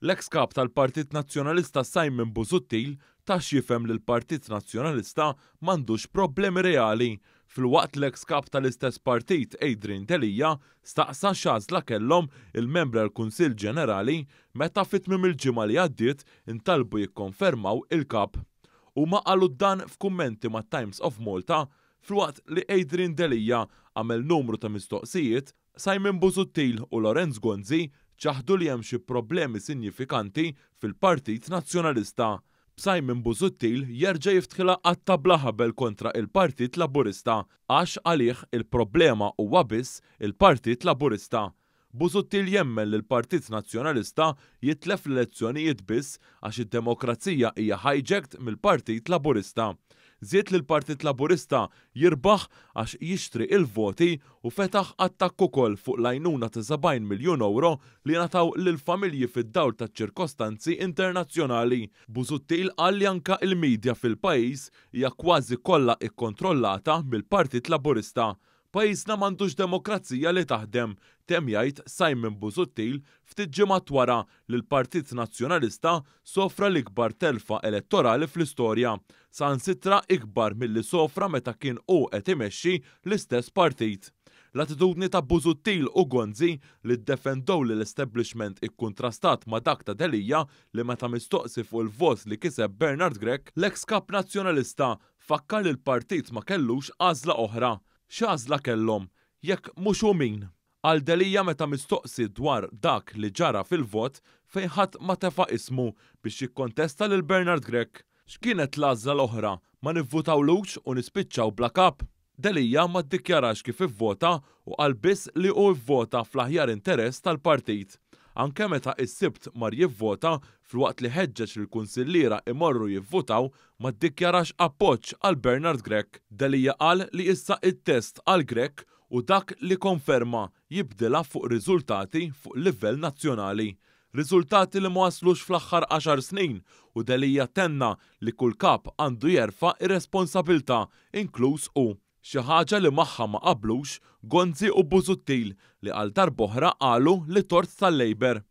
L-eks kap tal-Partit Nazzjonalista Simon Busuttil tax jifhem li l-Partit Nazzjonalista m'għandux problemi reali. Filwaqt l-eks kap tal-istess partit Adrian Delija staqsa x'għażla kellhom il-membri għall-Kunsill Ġenerali meta fit-tmiem il-ġimgħa li għaddiet intalbu jikkonfermaw il-kap. Huma qalu dan f'kummenti mat-Times of Malta filwaqt li Adrian Delija għamel numru ta' mistoqsijiet, Simon Busuttil u Lorenz Gonzi ċaħdu li hemm xi problemi sinifikanti fil-Partit Nazzjonalista. Simon Busuttil jerġa' jiftħilha għat-tabla ħabel kontra il-Partit Laburista għax għalih il-problema huwa biss il-Partit Laburista. Busuttil jemmen li l-Partit Nazzjonalista jitlef l-elezzjonijiet biss għax id-demokrazija hija hijacked mill-Partit Laburista. Żied li l-Partit Laburista jirbaħ għax jixtri il-voti u fetaħ attakk ukoll fuq l-għajnuna ta' 70 miljun euro li nataw lill-familji fid-dawl ta' ċirkostanzi internazzjonali. Busuttil qal li anke il-medja fil-pajjiż hija kważi kollha ikkontrollata mill-Partit Laburista. Pajjiżna m'għandux demokrazija li taħdem, temm jgħid Simon Busuttil ftit ġimgħat wara li l-Partit Nazzjonalista sofra l-ikbar telfa elettorali fl-istorja, sansitra ikbar milli sofra meta kien hu qed imexxi l-istess partit. L-attitudni ta' Busuttil u Gonzi li ddefendew li l-establishment ikkuntrastat ma' dak ta' Delija li meta mistoqsi fuq il-vot li kiseb Bernard Grech, l-eks kap nazzjonalista fakkar li l-partit ma kellux għażla oħra. X'għażla kellhom jekk mhux hu min? Għal Delija meta mistoqsi dwar dak li ġara fil-vot fejn ħadd ma tefa' ismu biex jikkontesta lil Bernard Grech. X'kienet l-għażla l-oħra ma nivvutawlux u nispiċċaw bla kap? Delija ma ddikjarax kif ivvota u qal biss li hu vvota fl-aħjar interess tal-partit. Anke meta s-Sibt mar jivvota filwaqt li ħeġġeġ lill-kunsilliera imorru jivvotaw ma ddikjarax appoġġ għal Bernard Grech. Delija qal li issa it-test għal Grech u dak li konferma jibdilha fuq riżultati fuq livell nazzjonali. Riżultati li ma waslux fl-aħħar 10 snin u Delija tenna li kull kap għandu jerfa' ir-responsabbiltà inkluż hu. Xi ħaġa li magħha ma qablux Gonzi u Busuttil li għal darb'oħra qalu li tort tal-Labor.